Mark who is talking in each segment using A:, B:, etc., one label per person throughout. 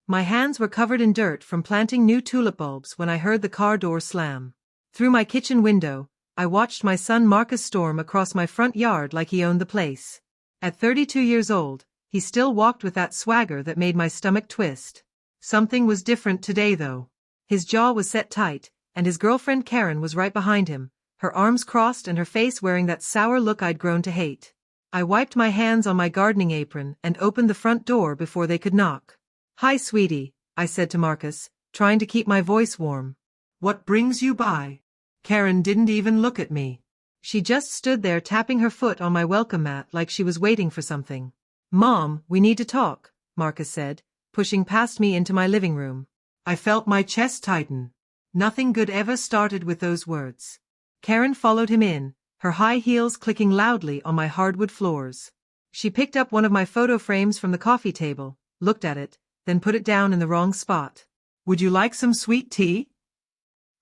A: My hands were covered in dirt from planting new tulip bulbs when I heard the car door slam. Through my kitchen window, I watched my son Marcus storm across my front yard like he owned the place. At 32 years old, he still walked with that swagger that made my stomach twist. Something was different today though. His jaw was set tight, and his girlfriend Karen was right behind him, her arms crossed and her face wearing that sour look I'd grown to hate. I wiped my hands on my gardening apron and opened the front door before they could knock. "Hi, sweetie," I said to Marcus, trying to keep my voice warm. "What brings you by?" Karen didn't even look at me. She just stood there tapping her foot on my welcome mat like she was waiting for something. "Mom, we need to talk," Marcus said, pushing past me into my living room. I felt my chest tighten. Nothing good ever started with those words. Karen followed him in, her high heels clicking loudly on my hardwood floors. She picked up one of my photo frames from the coffee table, looked at it, then put it down in the wrong spot. "Would you like some sweet tea?"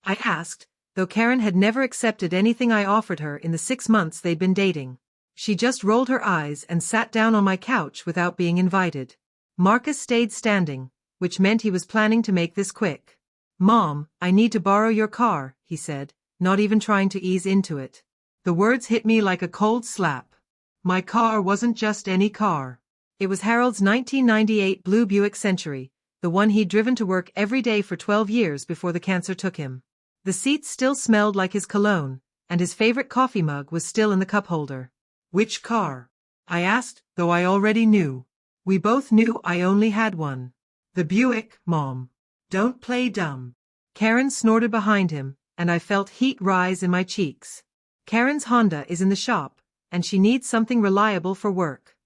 A: I asked, though Karen had never accepted anything I offered her in the 6 months they'd been dating. She just rolled her eyes and sat down on my couch without being invited. Marcus stayed standing, which meant he was planning to make this quick. "Mom, I need to borrow your car," he said, not even trying to ease into it. The words hit me like a cold slap. My car wasn't just any car. It was Harold's 1998 blue Buick Century, the one he'd driven to work every day for 12 years before the cancer took him. The seats still smelled like his cologne, and his favorite coffee mug was still in the cup holder. "Which car?" I asked, though I already knew. We both knew I only had one. "The Buick, Mom. Don't play dumb." Karen snorted behind him, and I felt heat rise in my cheeks. Karen's Honda is in the shop, and she needs something reliable for work.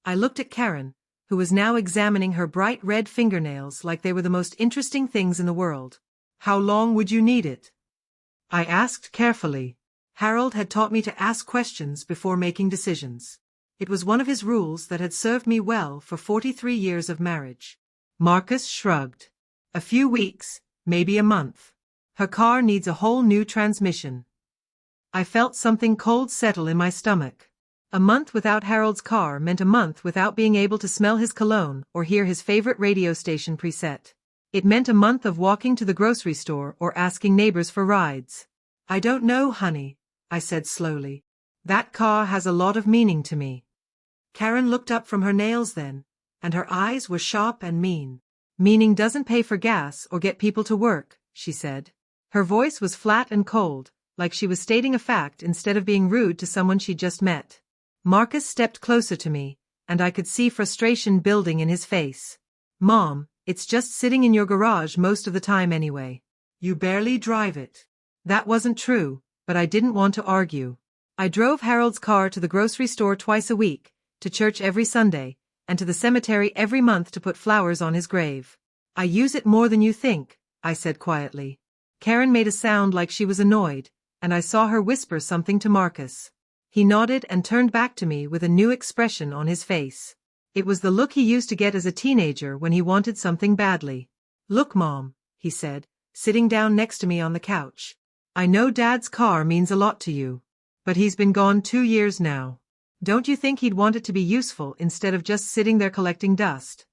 A: I looked at Karen, who was now examining her bright red fingernails like they were the most interesting things in the world. "How long would you need it?" I asked carefully. Harold had taught me to ask questions before making decisions. It was one of his rules that had served me well for 43 years of marriage. Marcus shrugged. "A few weeks, maybe a month. Her car needs a whole new transmission." I felt something cold settle in my stomach. A month without Harold's car meant a month without being able to smell his cologne or hear his favorite radio station preset. It meant a month of walking to the grocery store or asking neighbors for rides. "I don't know, honey," I said slowly. "That car has a lot of meaning to me." Karen looked up from her nails then, and her eyes were sharp and mean. "Meaning doesn't pay for gas or get people to work," she said. Her voice was flat and cold, like she was stating a fact instead of being rude to someone she'd just met. Marcus stepped closer to me, and I could see frustration building in his face. "Mom, it's just sitting in your garage most of the time anyway. You barely drive it." That wasn't true, but I didn't want to argue. I drove Harold's car to the grocery store twice a week, to church every Sunday, and to the cemetery every month to put flowers on his grave. "I use it more than you think," I said quietly. Karen made a sound like she was annoyed, and I saw her whisper something to Marcus. He nodded and turned back to me with a new expression on his face. It was the look he used to get as a teenager when he wanted something badly. "Look, Mom," he said, sitting down next to me on the couch. "I know Dad's car means a lot to you. But he's been gone 2 years now. Don't you think he'd want it to be useful instead of just sitting there collecting dust?"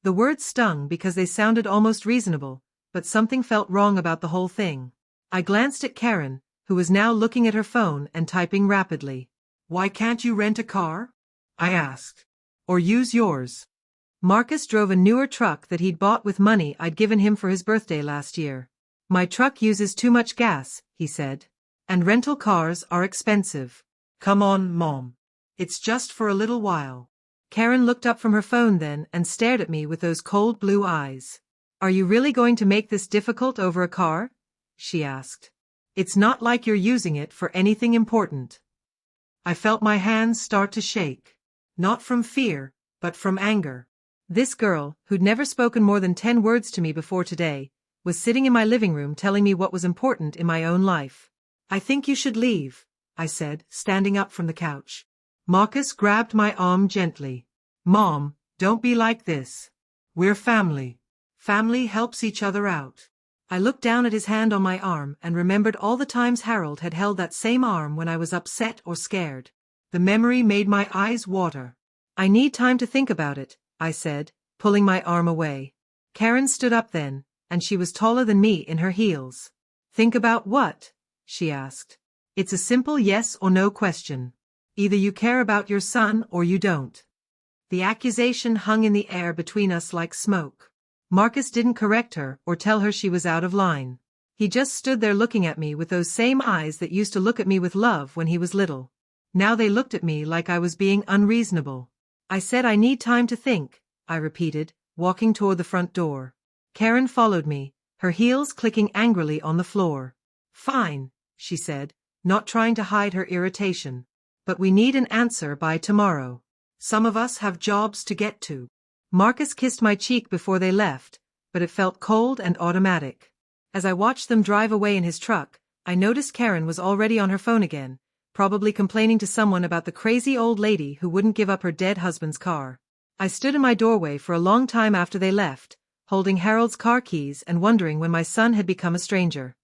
A: The words stung because they sounded almost reasonable, but something felt wrong about the whole thing. I glanced at Karen, who was now looking at her phone and typing rapidly. "Why can't you rent a car?" I asked. "Or use yours?" Marcus drove a newer truck that he'd bought with money I'd given him for his birthday last year. "My truck uses too much gas," he said. "And rental cars are expensive." "Come on, Mom. It's just for a little while." Karen looked up from her phone then and stared at me with those cold blue eyes. "Are you really going to make this difficult over a car?" she asked. "It's not like you're using it for anything important." I felt my hands start to shake. Not from fear, but from anger. This girl, who'd never spoken more than 10 words to me before today, was sitting in my living room telling me what was important in my own life. "I think you should leave," I said, standing up from the couch. Marcus grabbed my arm gently. "Mom, don't be like this. We're family. Family helps each other out." I looked down at his hand on my arm and remembered all the times Harold had held that same arm when I was upset or scared. The memory made my eyes water. "I need time to think about it," I said, pulling my arm away. Karen stood up then, and she was taller than me in her heels. Think about what? She asked. It's a simple yes or no question. Either you care about your son or you don't. The accusation hung in the air between us like smoke. Marcus didn't correct her or tell her she was out of line. He just stood there looking at me with those same eyes that used to look at me with love when he was little. Now they looked at me like I was being unreasonable. I said I need time to think, I repeated, walking toward the front door. Karen followed me, her heels clicking angrily on the floor. Fine, she said, not trying to hide her irritation. But we need an answer by tomorrow. Some of us have jobs to get to. Marcus kissed my cheek before they left, but it felt cold and automatic. As I watched them drive away in his truck, I noticed Karen was already on her phone again, probably complaining to someone about the crazy old lady who wouldn't give up her dead husband's car. I stood in my doorway for a long time after they left, holding Harold's car keys and wondering when my son had become a stranger.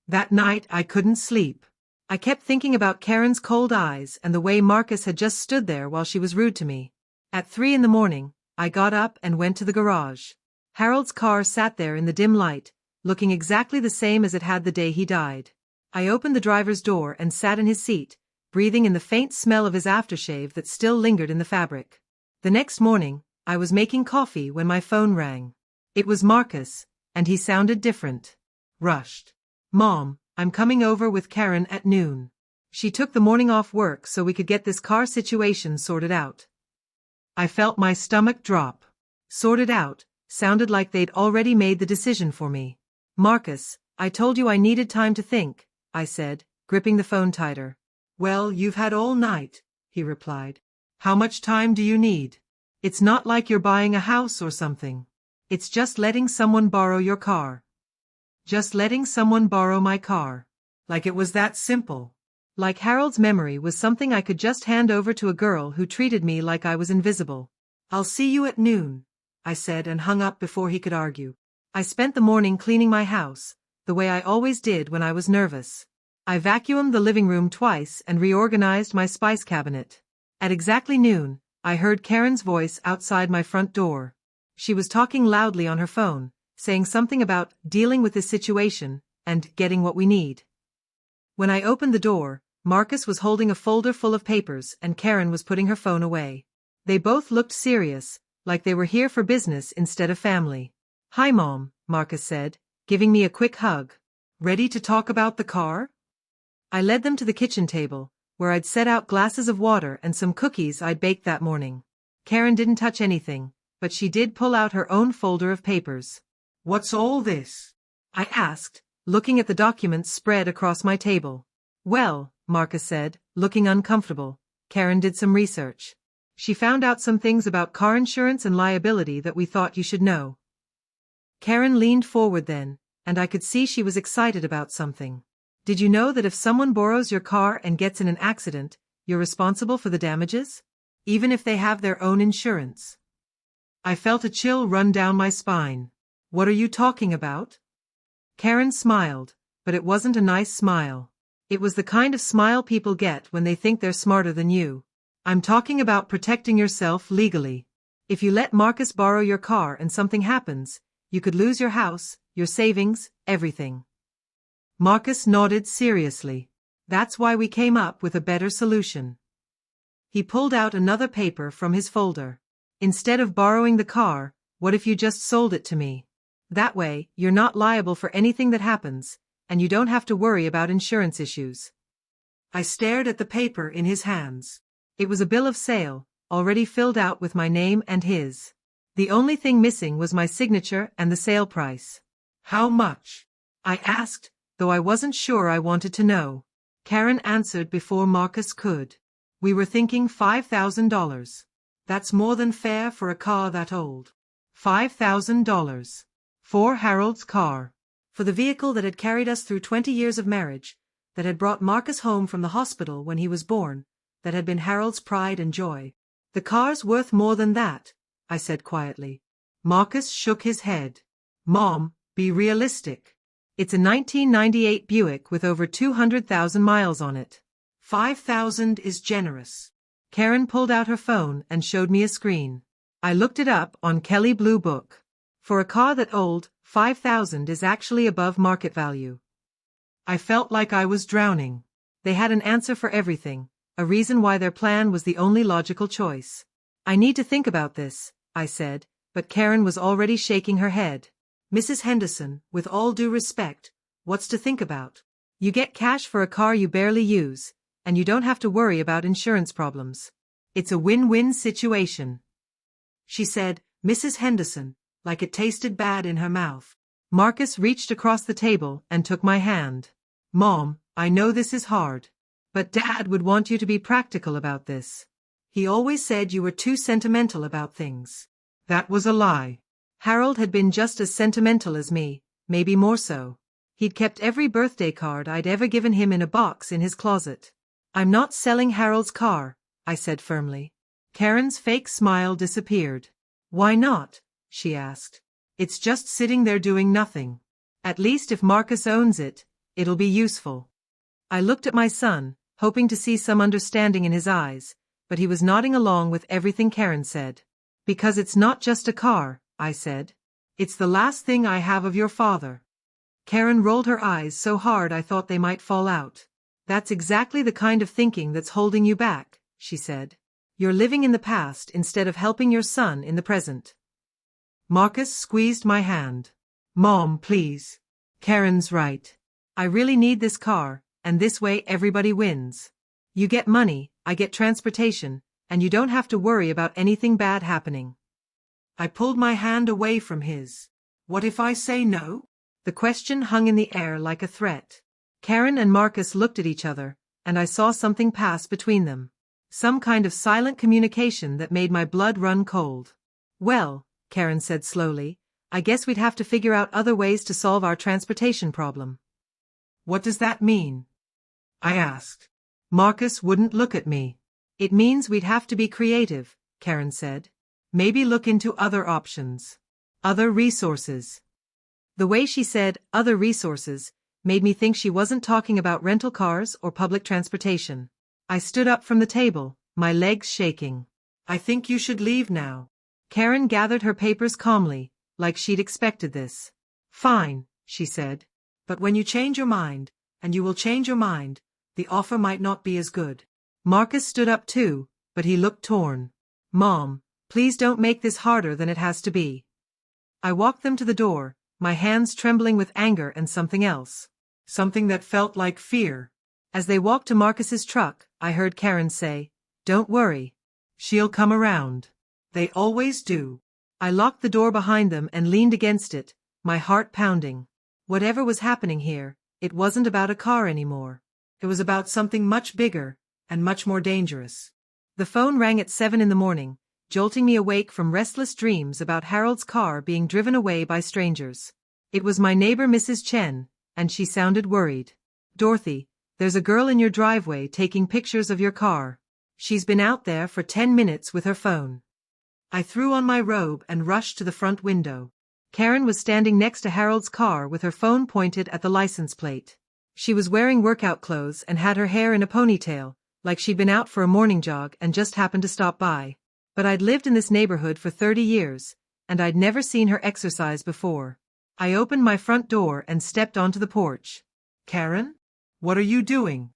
A: That night I couldn't sleep. I kept thinking about Karen's cold eyes and the way Marcus had just stood there while she was rude to me. At 3 a.m, I got up and went to the garage. Harold's car sat there in the dim light, looking exactly the same as it had the day he died. I opened the driver's door and sat in his seat, breathing in the faint smell of his aftershave that still lingered in the fabric. The next morning, I was making coffee when my phone rang. It was Marcus, and he sounded different. Rushed. Mom, I'm coming over with Karen at noon. She took the morning off work so we could get this car situation sorted out. I felt my stomach drop. Sorted out sounded like they'd already made the decision for me. Marcus, I told you I needed time to think, I said, gripping the phone tighter. Well, you've had all night, he replied. How much time do you need? It's not like you're buying a house or something. It's just letting someone borrow your car. Just letting someone borrow my car. Like it was that simple. Like Harold's memory was something I could just hand over to a girl who treated me like I was invisible. I'll see you at noon, I said and hung up before he could argue. I spent the morning cleaning my house, the way I always did when I was nervous. I vacuumed the living room twice and reorganized my spice cabinet. At exactly noon, I heard Karen's voice outside my front door. She was talking loudly on her phone, saying something about dealing with this situation and getting what we need. When I opened the door, Marcus was holding a folder full of papers and Karen was putting her phone away. They both looked serious, like they were here for business instead of family. Hi Mom, Marcus said, giving me a quick hug. Ready to talk about the car? I led them to the kitchen table, where I'd set out glasses of water and some cookies I'd baked that morning. Karen didn't touch anything, but she did pull out her own folder of papers. What's all this? I asked, looking at the documents spread across my table. Well, Marcus said, looking uncomfortable, Karen did some research. She found out some things about car insurance and liability that we thought you should know. Karen leaned forward then, and I could see she was excited about something. Did you know that if someone borrows your car and gets in an accident, you're responsible for the damages? Even if they have their own insurance. I felt a chill run down my spine. What are you talking about? Karen smiled, but it wasn't a nice smile. It was the kind of smile people get when they think they're smarter than you. I'm talking about protecting yourself legally. If you let Marcus borrow your car and something happens, you could lose your house, your savings, everything. Marcus nodded seriously. That's why we came up with a better solution. He pulled out another paper from his folder. Instead of borrowing the car, what if you just sold it to me? That way, you're not liable for anything that happens, and you don't have to worry about insurance issues. I stared at the paper in his hands. It was a bill of sale, already filled out with my name and his. The only thing missing was my signature and the sale price. How much? I asked, though I wasn't sure I wanted to know. Karen answered before Marcus could. We were thinking $5,000. That's more than fair for a car that old. $5,000. For Harold's car. For the vehicle that had carried us through 20 years of marriage, that had brought Marcus home from the hospital when he was born, that had been Harold's pride and joy. The car's worth more than that, I said quietly. Marcus shook his head. Mom, be realistic. It's a 1998 Buick with over 200,000 miles on it. 5,000 is generous. Karen pulled out her phone and showed me a screen. I looked it up on Kelly Blue Book. For a car that old, $5,000 is actually above market value. I felt like I was drowning. They had an answer for everything, a reason why their plan was the only logical choice. I need to think about this, I said, but Karen was already shaking her head. Mrs. Henderson, with all due respect, what's to think about? You get cash for a car you barely use, and you don't have to worry about insurance problems. It's a win-win situation. She said, Mrs. Henderson, like it tasted bad in her mouth. Marcus reached across the table and took my hand. Mom, I know this is hard. But Dad would want you to be practical about this. He always said you were too sentimental about things. That was a lie. Harold had been just as sentimental as me, maybe more so. He'd kept every birthday card I'd ever given him in a box in his closet. I'm not selling Harold's car, I said firmly. Karen's fake smile disappeared. Why not? She asked. It's just sitting there doing nothing. At least if Marcus owns it, it'll be useful. I looked at my son, hoping to see some understanding in his eyes, but he was nodding along with everything Karen said. Because it's not just a car, I said. It's the last thing I have of your father. Karen rolled her eyes so hard I thought they might fall out. That's exactly the kind of thinking that's holding you back, she said. You're living in the past instead of helping your son in the present. Marcus squeezed my hand. Mom, please. Karen's right. I really need this car, and this way everybody wins. You get money, I get transportation, and you don't have to worry about anything bad happening. I pulled my hand away from his. What if I say no? The question hung in the air like a threat. Karen and Marcus looked at each other, and I saw something pass between them. Some kind of silent communication that made my blood run cold. Well, Karen said slowly, I guess we'd have to figure out other ways to solve our transportation problem. What does that mean? I asked. Marcus wouldn't look at me. It means we'd have to be creative, Karen said. Maybe look into other options. Other resources. The way she said, other resources, made me think she wasn't talking about rental cars or public transportation. I stood up from the table, my legs shaking. I think you should leave now. Karen gathered her papers calmly, like she'd expected this. Fine, she said. But when you change your mind, and you will change your mind, the offer might not be as good. Marcus stood up too, but he looked torn. Mom, please don't make this harder than it has to be. I walked them to the door, my hands trembling with anger and something else. Something that felt like fear. As they walked to Marcus's truck, I heard Karen say, Don't worry. She'll come around. They always do. I locked the door behind them and leaned against it, my heart pounding. Whatever was happening here, it wasn't about a car anymore. It was about something much bigger, and much more dangerous. The phone rang at 7 in the morning, jolting me awake from restless dreams about Harold's car being driven away by strangers. It was my neighbor Mrs. Chen, and she sounded worried. Dorothy, there's a girl in your driveway taking pictures of your car. She's been out there for 10 minutes with her phone. I threw on my robe and rushed to the front window. Karen was standing next to Harold's car with her phone pointed at the license plate. She was wearing workout clothes and had her hair in a ponytail, like she'd been out for a morning jog and just happened to stop by. But I'd lived in this neighborhood for 30 years, and I'd never seen her exercise before. I opened my front door and stepped onto the porch. Karen? What are you doing?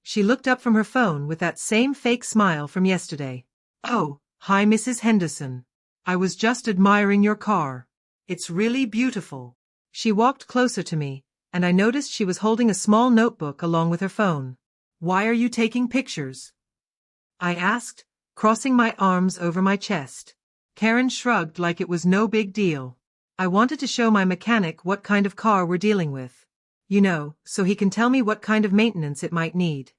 A: She looked up from her phone with that same fake smile from yesterday. Oh, hi Mrs. Henderson. I was just admiring your car. It's really beautiful. She walked closer to me, and I noticed she was holding a small notebook along with her phone. Why are you taking pictures? I asked, crossing my arms over my chest. Karen shrugged like it was no big deal. I wanted to show my mechanic what kind of car we're dealing with. You know, so he can tell me what kind of maintenance it might need.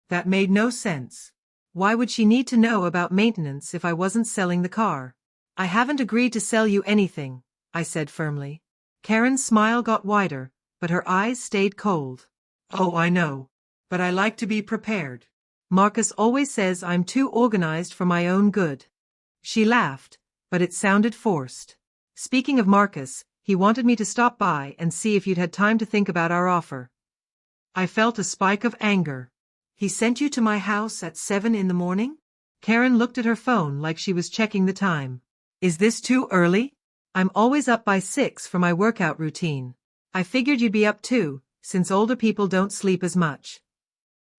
A: That made no sense. Why would she need to know about maintenance if I wasn't selling the car? I haven't agreed to sell you anything, I said firmly. Karen's smile got wider, but her eyes stayed cold. Oh, I know. But I like to be prepared. Marcus always says I'm too organized for my own good. She laughed, but it sounded forced. Speaking of Marcus, he wanted me to stop by and see if you'd had time to think about our offer. I felt a spike of anger. He sent you to my house at 7 in the morning? Karen looked at her phone like she was checking the time. Is this too early? I'm always up by 6 for my workout routine. I figured you'd be up too, since older people don't sleep as much.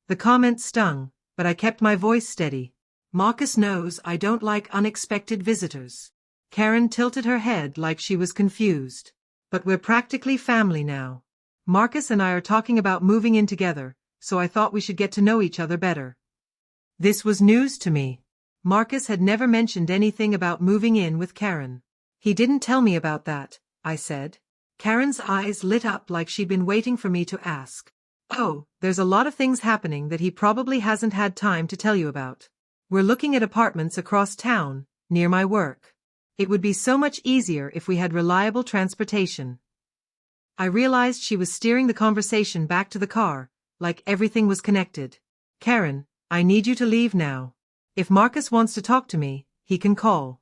A: The comment stung, but I kept my voice steady. Marcus knows I don't like unexpected visitors. Karen tilted her head like she was confused. But we're practically family now. Marcus and I are talking about moving in together, so I thought we should get to know each other better. This was news to me. Marcus had never mentioned anything about moving in with Karen. He didn't tell me about that, I said. Karen's eyes lit up like she'd been waiting for me to ask. Oh, there's a lot of things happening that he probably hasn't had time to tell you about. We're looking at apartments across town, near my work. It would be so much easier if we had reliable transportation. I realized she was steering the conversation back to the car, like everything was connected. Karen, I need you to leave now. If Marcus wants to talk to me, he can call.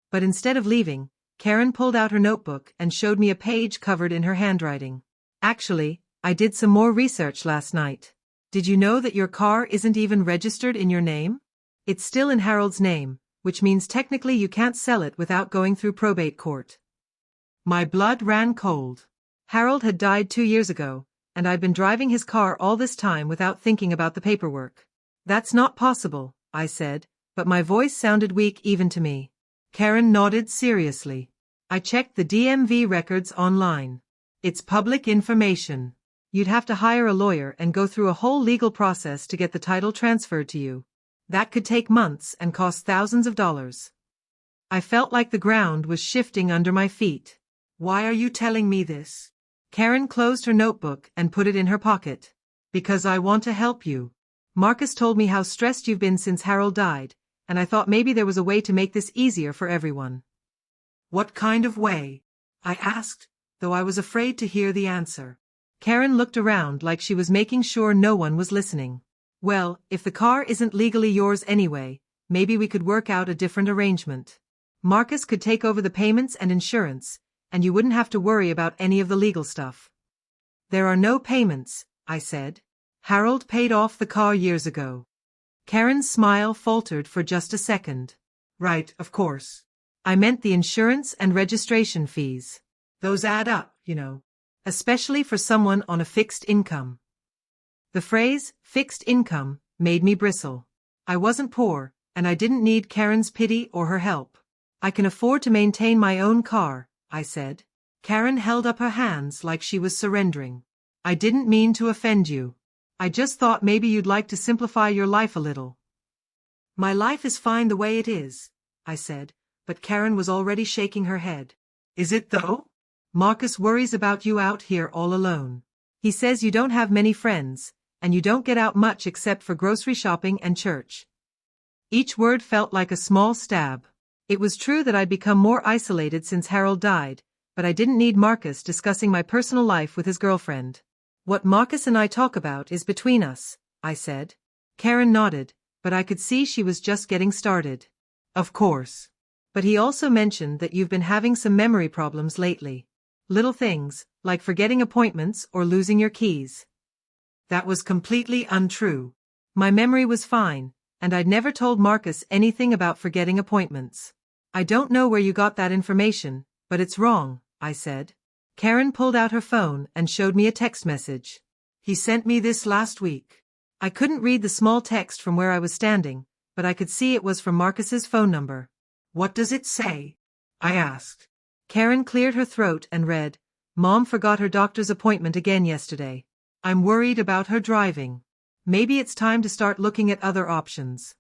A: But instead of leaving, Karen pulled out her notebook and showed me a page covered in her handwriting. Actually, I did some more research last night. Did you know that your car isn't even registered in your name? It's still in Harold's name, which means technically you can't sell it without going through probate court. My blood ran cold. Harold had died 2 years ago, and I'd been driving his car all this time without thinking about the paperwork. That's not possible, I said, but my voice sounded weak even to me. Karen nodded seriously. I checked the DMV records online. It's public information. You'd have to hire a lawyer and go through a whole legal process to get the title transferred to you. That could take months and cost thousands of dollars. I felt like the ground was shifting under my feet. Why are you telling me this? Karen closed her notebook and put it in her pocket. Because I want to help you. Marcus told me how stressed you've been since Harold died, and I thought maybe there was a way to make this easier for everyone. What kind of way? I asked, though I was afraid to hear the answer. Karen looked around like she was making sure no one was listening. Well, if the car isn't legally yours anyway, maybe we could work out a different arrangement. Marcus could take over the payments and insurance, and you wouldn't have to worry about any of the legal stuff. There are no payments, I said. Harold paid off the car years ago. Karen's smile faltered for just a second. Right, of course. I meant the insurance and registration fees. Those add up, you know. Especially for someone on a fixed income. The phrase, fixed income, made me bristle. I wasn't poor, and I didn't need Karen's pity or her help. I can afford to maintain my own car, I said. Karen held up her hands like she was surrendering. I didn't mean to offend you. I just thought maybe you'd like to simplify your life a little. My life is fine the way it is, I said, but Karen was already shaking her head. Is it though? Marcus worries about you out here all alone. He says you don't have many friends, and you don't get out much except for grocery shopping and church. Each word felt like a small stab. It was true that I'd become more isolated since Harold died, but I didn't need Marcus discussing my personal life with his girlfriend. What Marcus and I talk about is between us, I said. Karen nodded, but I could see she was just getting started. Of course. But he also mentioned that you've been having some memory problems lately. Little things, like forgetting appointments or losing your keys. That was completely untrue. My memory was fine, and I'd never told Marcus anything about forgetting appointments. I don't know where you got that information, but it's wrong, I said. Karen pulled out her phone and showed me a text message. He sent me this last week. I couldn't read the small text from where I was standing, but I could see it was from Marcus's phone number. What does it say? I asked. Karen cleared her throat and read, Mom forgot her doctor's appointment again yesterday. I'm worried about her driving. Maybe it's time to start looking at other options.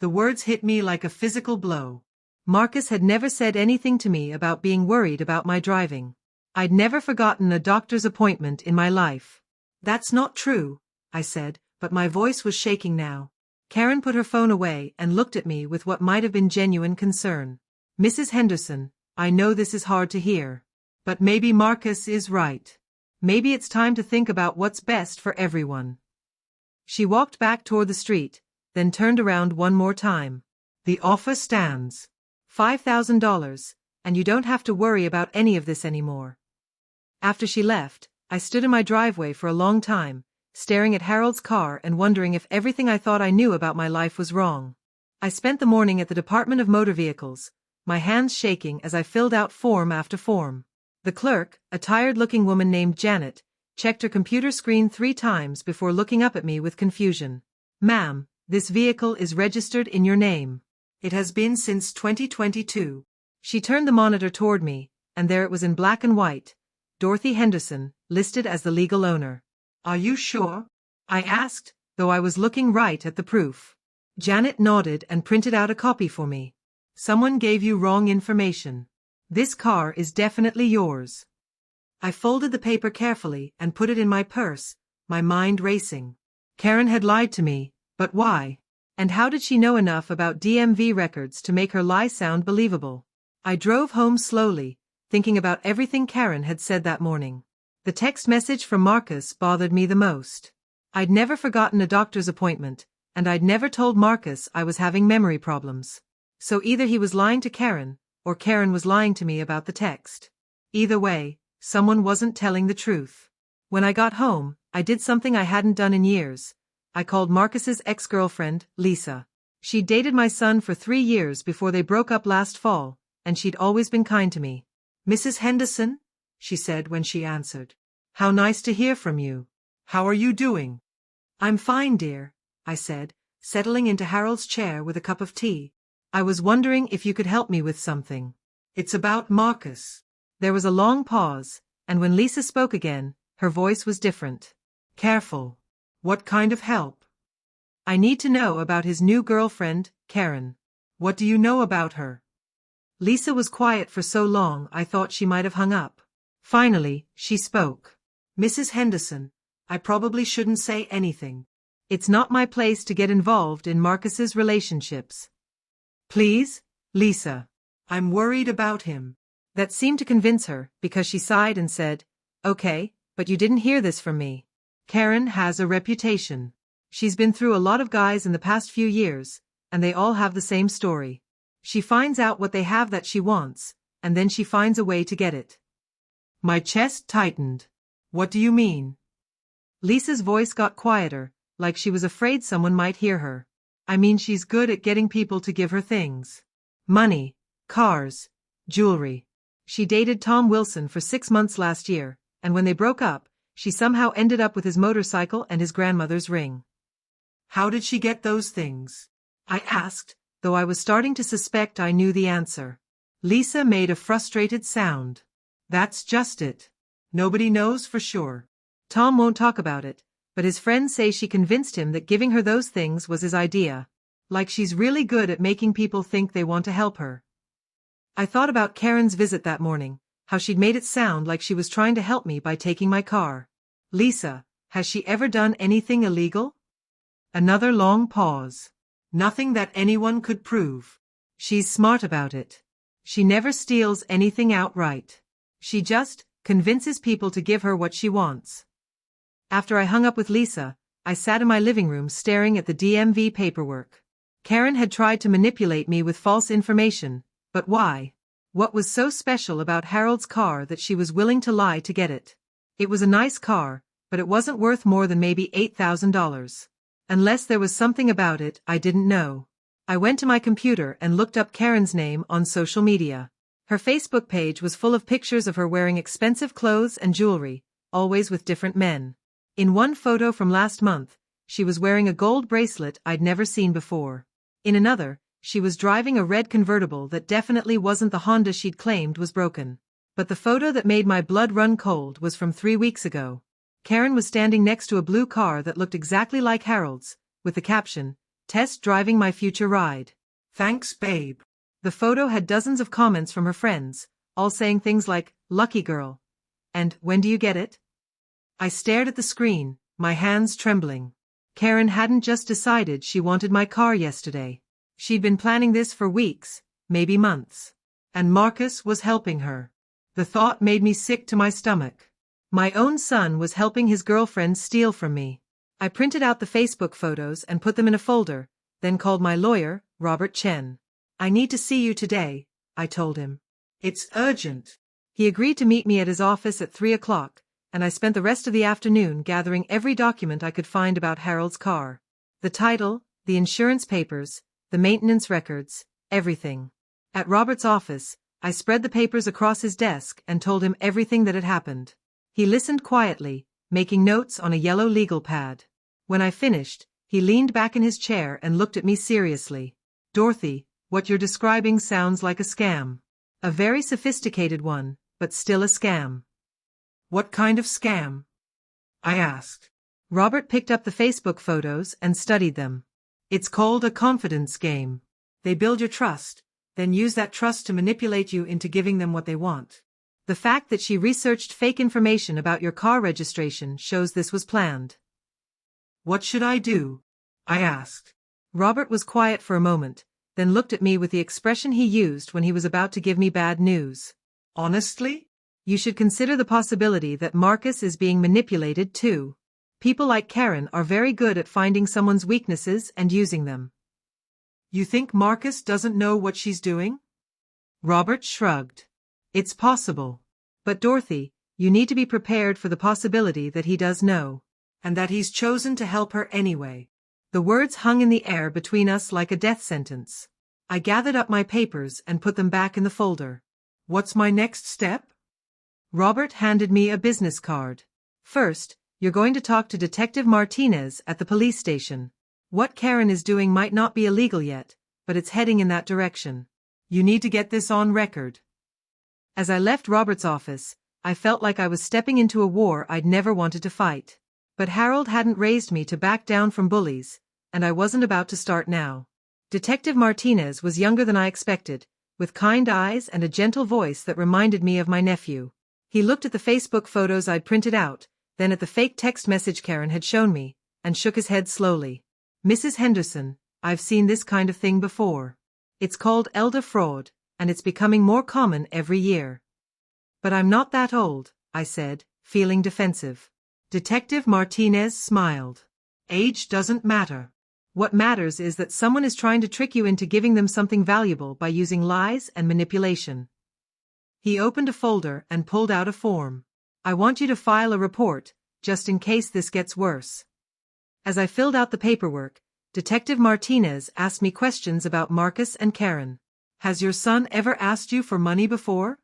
A: The words hit me like a physical blow. Marcus had never said anything to me about being worried about my driving. I'd never forgotten a doctor's appointment in my life. That's not true, I said, but my voice was shaking now. Karen put her phone away and looked at me with what might have been genuine concern. Mrs. Henderson, I know this is hard to hear. But maybe Marcus is right. Maybe it's time to think about what's best for everyone. She walked back toward the street, then turned around one more time. The offer stands. $5,000, and you don't have to worry about any of this anymore. After she left, I stood in my driveway for a long time, staring at Harold's car and wondering if everything I thought I knew about my life was wrong. I spent the morning at the Department of Motor Vehicles, my hands shaking as I filled out form after form. The clerk, a tired-looking woman named Janet, checked her computer screen 3 times before looking up at me with confusion. "Ma'am, this vehicle is registered in your name. It has been since 2022. She turned the monitor toward me, and there it was in black and white, Dorothy Henderson, listed as the legal owner. "Are you sure?" I asked, though I was looking right at the proof. Janet nodded and printed out a copy for me. "Someone gave you wrong information. This car is definitely yours." I folded the paper carefully and put it in my purse, my mind racing. Karen had lied to me, but why? And how did she know enough about DMV records to make her lie sound believable? I drove home slowly, thinking about everything Karen had said that morning. The text message from Marcus bothered me the most. I'd never forgotten a doctor's appointment, and I'd never told Marcus I was having memory problems. So either he was lying to Karen, or Karen was lying to me about the text. Either way, someone wasn't telling the truth. When I got home, I did something I hadn't done in years. I called Marcus's ex-girlfriend, Lisa. She'd dated my son for 3 years before they broke up last fall, and she'd always been kind to me. "Mrs. Henderson?" she said when she answered. "How nice to hear from you. How are you doing?" "I'm fine, dear," I said, settling into Harold's chair with a cup of tea. "I was wondering if you could help me with something." "It's about Marcus." There was a long pause, and when Lisa spoke again, her voice was different. "Careful. What kind of help?" "I need to know about his new girlfriend, Karen." "What do you know about her?" Lisa was quiet for so long I thought she might have hung up. Finally, she spoke. "Mrs. Henderson, I probably shouldn't say anything. It's not my place to get involved in Marcus's relationships." "Please, Lisa. I'm worried about him." That seemed to convince her, because she sighed and said, "Okay, but you didn't hear this from me. Karen has a reputation. She's been through a lot of guys in the past few years, and they all have the same story. She finds out what they have that she wants, and then she finds a way to get it." My chest tightened. "What do you mean?" Lisa's voice got quieter, like she was afraid someone might hear her. "I mean she's good at getting people to give her things. Money, cars, jewelry. She dated Tom Wilson for 6 months last year, and when they broke up, she somehow ended up with his motorcycle and his grandmother's ring." "How did she get those things?" I asked, though I was starting to suspect I knew the answer. Lisa made a frustrated sound. "That's just it. Nobody knows for sure. Tom won't talk about it, but his friends say she convinced him that giving her those things was his idea. Like she's really good at making people think they want to help her." I thought about Karen's visit that morning, how she'd made it sound like she was trying to help me by taking my car. "Lisa, has she ever done anything illegal?" Another long pause. "Nothing that anyone could prove. She's smart about it. She never steals anything outright. She just convinces people to give her what she wants." After I hung up with Lisa, I sat in my living room staring at the DMV paperwork. Karen had tried to manipulate me with false information, but why? What was so special about Harold's car that she was willing to lie to get it? It was a nice car, but it wasn't worth more than maybe $8,000. Unless there was something about it I didn't know. I went to my computer and looked up Karen's name on social media. Her Facebook page was full of pictures of her wearing expensive clothes and jewelry, always with different men. In one photo from last month, she was wearing a gold bracelet I'd never seen before. In another, she was driving a red convertible that definitely wasn't the Honda she'd claimed was broken. But the photo that made my blood run cold was from 3 weeks ago. Karen was standing next to a blue car that looked exactly like Harold's, with the caption, "Test driving my future ride. Thanks, babe." The photo had dozens of comments from her friends, all saying things like, "Lucky girl," and "When do you get it?" I stared at the screen, my hands trembling. Karen hadn't just decided she wanted my car yesterday. She'd been planning this for weeks, maybe months. And Marcus was helping her. The thought made me sick to my stomach. My own son was helping his girlfriend steal from me. I printed out the Facebook photos and put them in a folder, then called my lawyer, Robert Chen. "I need to see you today," I told him. "It's urgent." He agreed to meet me at his office at 3 o'clock, and I spent the rest of the afternoon gathering every document I could find about Harold's car. The title, the insurance papers, the maintenance records, everything. At Robert's office, I spread the papers across his desk and told him everything that had happened. He listened quietly, making notes on a yellow legal pad. When I finished, he leaned back in his chair and looked at me seriously. Dorothy, what you're describing sounds like a scam. A very sophisticated one, but still a scam. What kind of scam? I asked. Robert picked up the Facebook photos and studied them. It's called a confidence game. They build your trust, then use that trust to manipulate you into giving them what they want. The fact that she researched fake information about your car registration shows this was planned. What should I do? I asked. Robert was quiet for a moment, then looked at me with the expression he used when he was about to give me bad news. Honestly? You should consider the possibility that Marcus is being manipulated too. People like Karen are very good at finding someone's weaknesses and using them. You think Marcus doesn't know what she's doing? Robert shrugged. It's possible. But Dorothy, you need to be prepared for the possibility that he does know. And that he's chosen to help her anyway. The words hung in the air between us like a death sentence. I gathered up my papers and put them back in the folder. What's my next step? Robert handed me a business card. First, you're going to talk to Detective Martinez at the police station. What Karen is doing might not be illegal yet, but it's heading in that direction. You need to get this on record. As I left Robert's office, I felt like I was stepping into a war I'd never wanted to fight. But Harold hadn't raised me to back down from bullies, and I wasn't about to start now. Detective Martinez was younger than I expected, with kind eyes and a gentle voice that reminded me of my nephew. He looked at the Facebook photos I'd printed out, then at the fake text message Karen had shown me, and shook his head slowly. Mrs. Henderson, I've seen this kind of thing before. It's called elder fraud, and it's becoming more common every year. But I'm not that old, I said, feeling defensive. Detective Martinez smiled. Age doesn't matter. What matters is that someone is trying to trick you into giving them something valuable by using lies and manipulation. He opened a folder and pulled out a form. I want you to file a report, just in case this gets worse. As I filled out the paperwork, Detective Martinez asked me questions about Marcus and Karen. Has your son ever asked you for money before?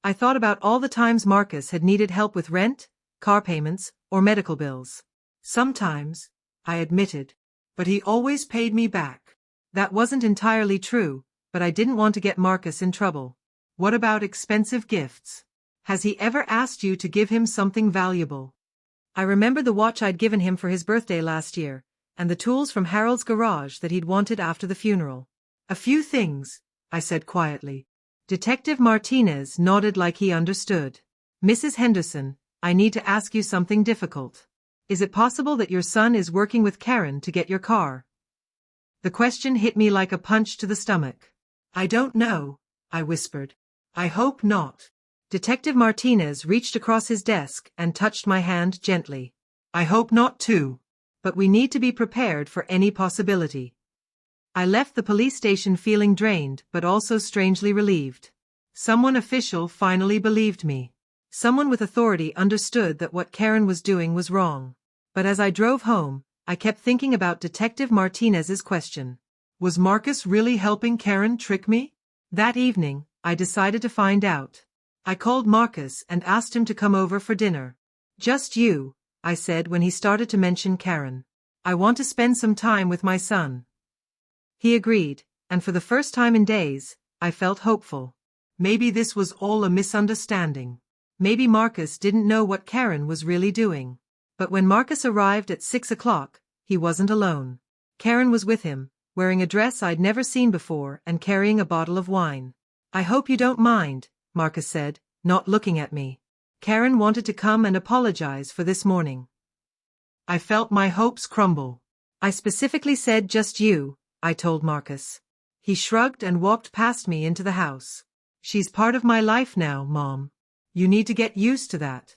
A: I thought about all the times Marcus had needed help with rent, car payments, or medical bills. Sometimes, I admitted, but he always paid me back. That wasn't entirely true, but I didn't want to get Marcus in trouble. What about expensive gifts? Has he ever asked you to give him something valuable? I remembered the watch I'd given him for his birthday last year, and the tools from Harold's garage that he'd wanted after the funeral. A few things, I said quietly. Detective Martinez nodded like he understood. Mrs. Henderson, I need to ask you something difficult. Is it possible that your son is working with Karen to get your car? The question hit me like a punch to the stomach. I don't know, I whispered. I hope not. Detective Martinez reached across his desk and touched my hand gently. I hope not too. But we need to be prepared for any possibility. I left the police station feeling drained but also strangely relieved. Someone official finally believed me. Someone with authority understood that what Karen was doing was wrong. But as I drove home, I kept thinking about Detective Martinez's question. Was Marcus really helping Karen trick me? That evening, I decided to find out. I called Marcus and asked him to come over for dinner. Just you, I said when he started to mention Karen. I want to spend some time with my son. He agreed, and for the first time in days, I felt hopeful. Maybe this was all a misunderstanding. Maybe Marcus didn't know what Karen was really doing. But when Marcus arrived at 6 o'clock, he wasn't alone. Karen was with him, wearing a dress I'd never seen before and carrying a bottle of wine. I hope you don't mind, Marcus said, not looking at me. Karen wanted to come and apologize for this morning. I felt my hopes crumble. I specifically said just you, I told Marcus. He shrugged and walked past me into the house. She's part of my life now, Mom. You need to get used to that.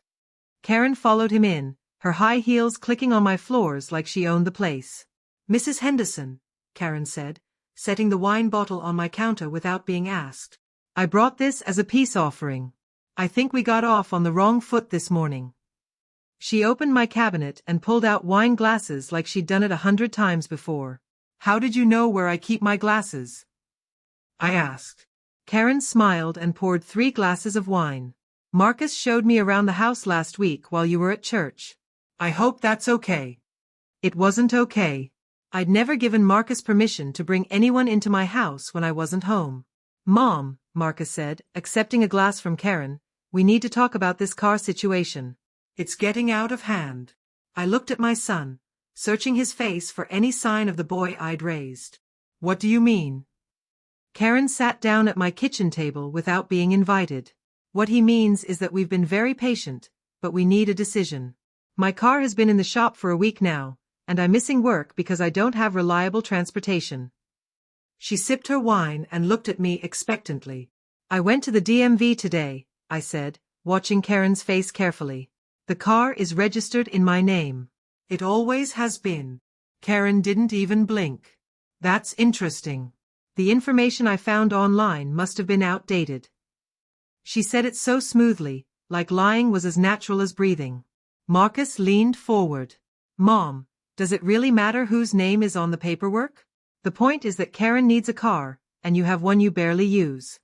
A: Karen followed him in, her high heels clicking on my floors like she owned the place. Mrs. Henderson, Karen said, setting the wine bottle on my counter without being asked. I brought this as a peace offering. I think we got off on the wrong foot this morning. She opened my cabinet and pulled out wine glasses like she'd done it 100 times before. How did you know where I keep my glasses? I asked. Karen smiled and poured 3 glasses of wine. Marcus showed me around the house last week while you were at church. I hope that's okay. It wasn't okay. I'd never given Marcus permission to bring anyone into my house when I wasn't home. Mom, Marcus said, accepting a glass from Karen, we need to talk about this car situation. It's getting out of hand. I looked at my son, searching his face for any sign of the boy I'd raised. What do you mean? Karen sat down at my kitchen table without being invited. What he means is that we've been very patient, but we need a decision. My car has been in the shop for a week now, and I'm missing work because I don't have reliable transportation. She sipped her wine and looked at me expectantly. I went to the DMV today, I said, watching Karen's face carefully. The car is registered in my name. It always has been. Karen didn't even blink. That's interesting. The information I found online must have been outdated. She said it so smoothly, like lying was as natural as breathing. Marcus leaned forward. Mom, does it really matter whose name is on the paperwork? The point is that Karen needs a car, and you have one you barely use.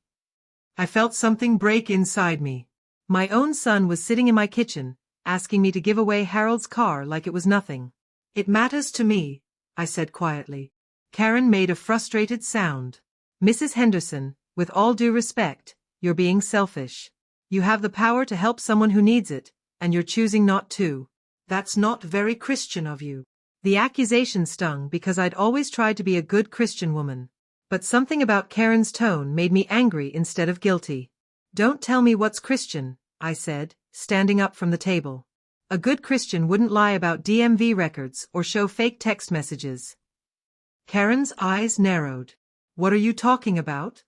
A: I felt something break inside me. My own son was sitting in my kitchen, asking me to give away Harold's car like it was nothing. It matters to me, I said quietly. Karen made a frustrated sound. Mrs. Henderson, with all due respect, you're being selfish. You have the power to help someone who needs it, and you're choosing not to. That's not very Christian of you. The accusation stung because I'd always tried to be a good Christian woman. But something about Karen's tone made me angry instead of guilty. Don't tell me what's Christian, I said, standing up from the table. A good Christian wouldn't lie about DMV records or show fake text messages. Karen's eyes narrowed. What are you talking about?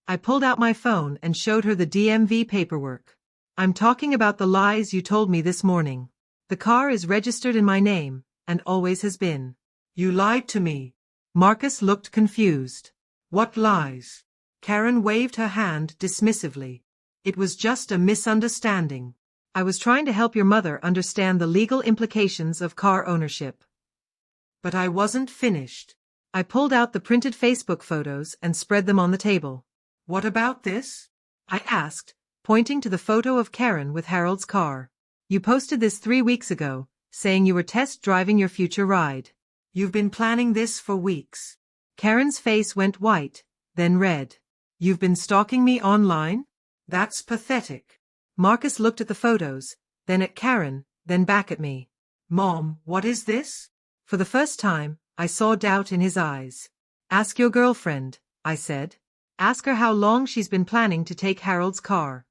A: I pulled out my phone and showed her the DMV paperwork. I'm talking about the lies you told me this morning. The car is registered in my name, and always has been. You lied to me. Marcus looked confused. What lies? Karen waved her hand dismissively. It was just a misunderstanding. I was trying to help your mother understand the legal implications of car ownership. But I wasn't finished. I pulled out the printed Facebook photos and spread them on the table. What about this? I asked, pointing to the photo of Karen with Harold's car. You posted this 3 weeks ago, saying you were test driving your future ride. You've been planning this for weeks. Karen's face went white, then red. You've been stalking me online? That's pathetic. Marcus looked at the photos, then at Karen, then back at me. Mom, what is this? For the first time, I saw doubt in his eyes. Ask your girlfriend, I said. Ask her how long she's been planning to take Harold's car.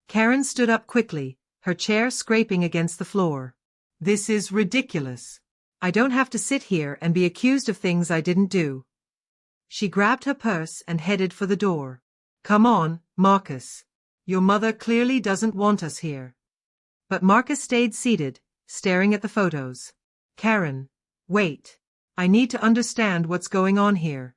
A: Karen stood up quickly, her chair scraping against the floor. This is ridiculous. I don't have to sit here and be accused of things I didn't do. She grabbed her purse and headed for the door. Come on, Marcus. Your mother clearly doesn't want us here. But Marcus stayed seated, staring at the photos. Karen, wait. I need to understand what's going on here.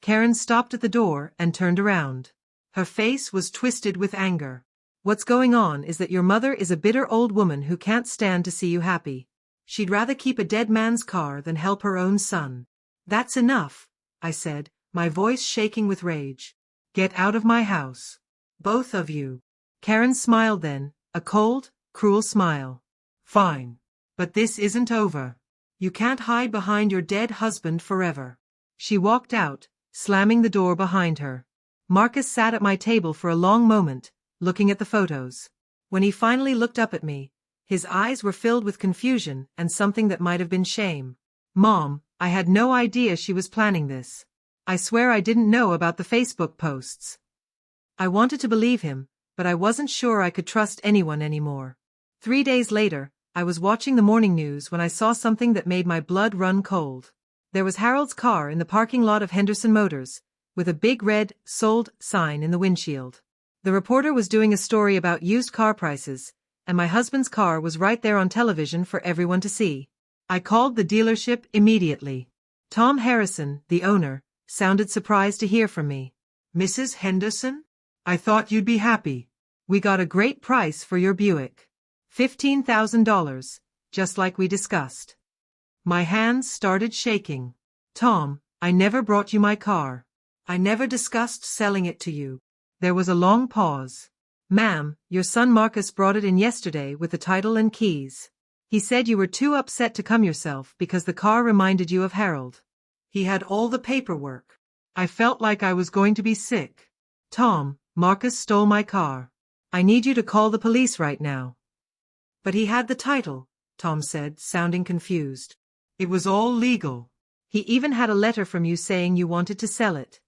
A: Karen stopped at the door and turned around. Her face was twisted with anger. What's going on is that your mother is a bitter old woman who can't stand to see you happy. She'd rather keep a dead man's car than help her own son. That's enough, I said, my voice shaking with rage. Get out of my house. Both of you. Karen smiled then, a cold, cruel smile. Fine. But this isn't over. You can't hide behind your dead husband forever. She walked out, slamming the door behind her. Marcus sat at my table for a long moment, looking at the photos. When he finally looked up at me, his eyes were filled with confusion and something that might have been shame. Mom, I had no idea she was planning this. I swear I didn't know about the Facebook posts. I wanted to believe him, but I wasn't sure I could trust anyone anymore. 3 days later, I was watching the morning news when I saw something that made my blood run cold. There was Harold's car in the parking lot of Henderson Motors, with a big red, "Sold" sign in the windshield. The reporter was doing a story about used car prices, and my husband's car was right there on television for everyone to see. I called the dealership immediately. Tom Harrison, the owner, sounded surprised to hear from me. Mrs. Henderson? I thought you'd be happy. We got a great price for your Buick. $15,000, just like we discussed. My hands started shaking. Tom, I never brought you my car. I never discussed selling it to you. There was a long pause. Ma'am, your son Marcus brought it in yesterday with the title and keys. He said you were too upset to come yourself because the car reminded you of Harold. He had all the paperwork. I felt like I was going to be sick. Tom, Marcus stole my car. I need you to call the police right now. But he had the title, Tom said, sounding confused. It was all legal. He even had a letter from you saying you wanted to sell it.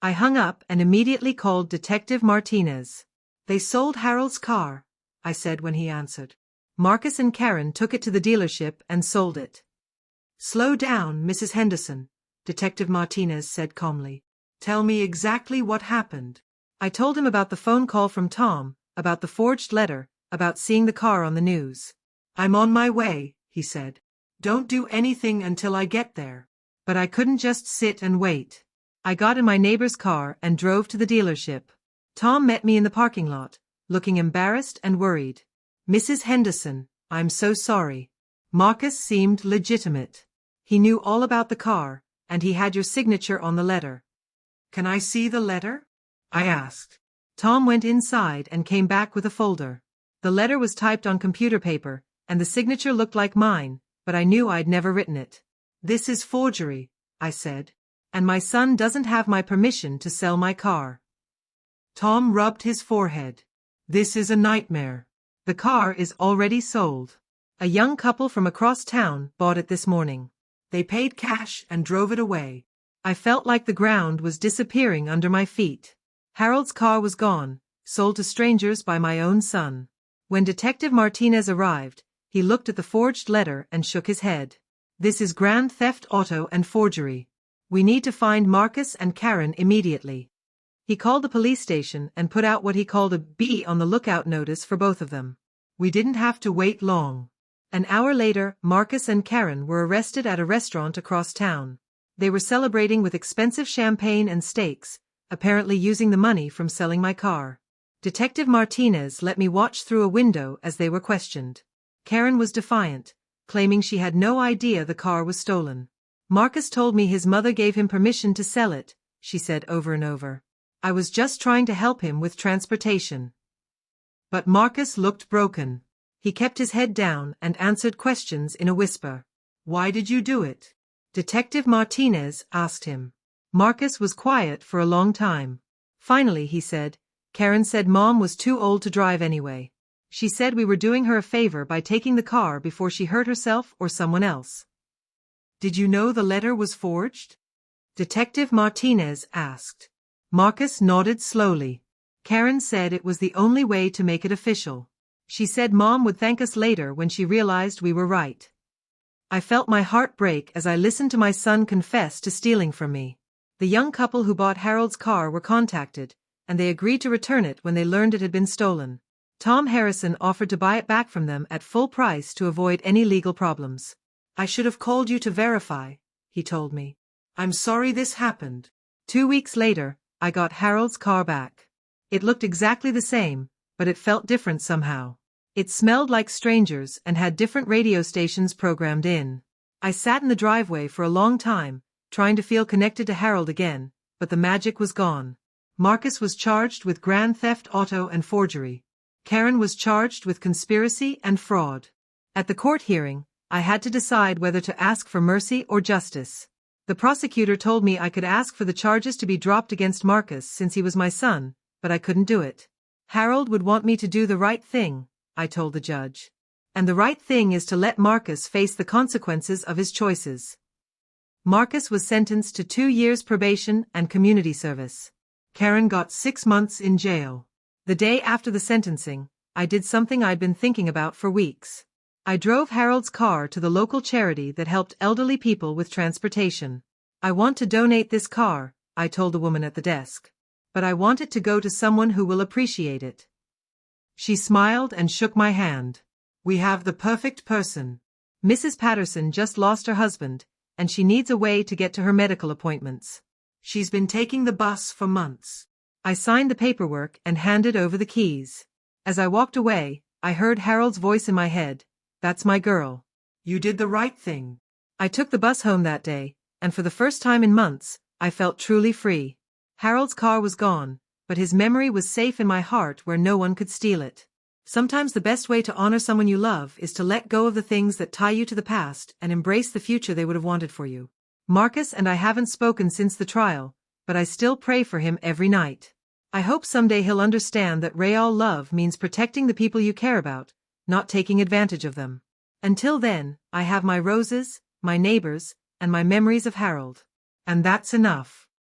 A: I hung up and immediately called Detective Martinez. They sold Harold's car, I said when he answered. Marcus and Karen took it to the dealership and sold it. Slow down, Mrs. Henderson, Detective Martinez said calmly. Tell me exactly what happened. I told him about the phone call from Tom, about the forged letter, about seeing the car on the news. I'm on my way, he said. Don't do anything until I get there. But I couldn't just sit and wait. I got in my neighbor's car and drove to the dealership. Tom met me in the parking lot, looking embarrassed and worried. Mrs. Henderson, I'm so sorry. Marcus seemed legitimate. He knew all about the car, and he had your signature on the letter. Can I see the letter? I asked. Tom went inside and came back with a folder. The letter was typed on computer paper, and the signature looked like mine, but I knew I'd never written it. This is forgery, I said. And my son doesn't have my permission to sell my car. Tom rubbed his forehead. This is a nightmare. The car is already sold. A young couple from across town bought it this morning. They paid cash and drove it away. I felt like the ground was disappearing under my feet. Harold's car was gone, sold to strangers by my own son. When Detective Martinez arrived, he looked at the forged letter and shook his head. This is grand theft auto and forgery. We need to find Marcus and Karen immediately. He called the police station and put out what he called a "be on the lookout" notice for both of them. We didn't have to wait long. An hour later, Marcus and Karen were arrested at a restaurant across town. They were celebrating with expensive champagne and steaks, apparently using the money from selling my car. Detective Martinez let me watch through a window as they were questioned. Karen was defiant, claiming she had no idea the car was stolen. Marcus told me his mother gave him permission to sell it, she said over and over. I was just trying to help him with transportation. But Marcus looked broken. He kept his head down and answered questions in a whisper. Why did you do it? Detective Martinez asked him. Marcus was quiet for a long time. Finally, he said, Karen said Mom was too old to drive anyway. She said we were doing her a favor by taking the car before she hurt herself or someone else. Did you know the letter was forged? Detective Martinez asked. Marcus nodded slowly. Karen said it was the only way to make it official. She said Mom would thank us later when she realized we were right. I felt my heart break as I listened to my son confess to stealing from me. The young couple who bought Harold's car were contacted, and they agreed to return it when they learned it had been stolen. Tom Harrison offered to buy it back from them at full price to avoid any legal problems. I should have called you to verify, he told me. I'm sorry this happened. 2 weeks later, I got Harold's car back. It looked exactly the same, but it felt different somehow. It smelled like strangers and had different radio stations programmed in. I sat in the driveway for a long time, trying to feel connected to Harold again, but the magic was gone. Marcus was charged with grand theft auto and forgery. Karen was charged with conspiracy and fraud. At the court hearing, I had to decide whether to ask for mercy or justice. The prosecutor told me I could ask for the charges to be dropped against Marcus since he was my son, but I couldn't do it. Harold would want me to do the right thing, I told the judge. And the right thing is to let Marcus face the consequences of his choices. Marcus was sentenced to 2 years probation and community service. Karen got 6 months in jail. The day after the sentencing, I did something I'd been thinking about for weeks. I drove Harold's car to the local charity that helped elderly people with transportation. I want to donate this car, I told the woman at the desk. But I want it to go to someone who will appreciate it. She smiled and shook my hand. We have the perfect person. Mrs. Patterson just lost her husband, and she needs a way to get to her medical appointments. She's been taking the bus for months. I signed the paperwork and handed over the keys. As I walked away, I heard Harold's voice in my head. That's my girl. You did the right thing. I took the bus home that day, and for the first time in months, I felt truly free. Harold's car was gone, but his memory was safe in my heart where no one could steal it. Sometimes the best way to honor someone you love is to let go of the things that tie you to the past and embrace the future they would have wanted for you. Marcus and I haven't spoken since the trial, but I still pray for him every night. I hope someday he'll understand that real love means protecting the people you care about, not taking advantage of them. Until then, I have my roses, my neighbors, and my memories of Harold. And that's enough.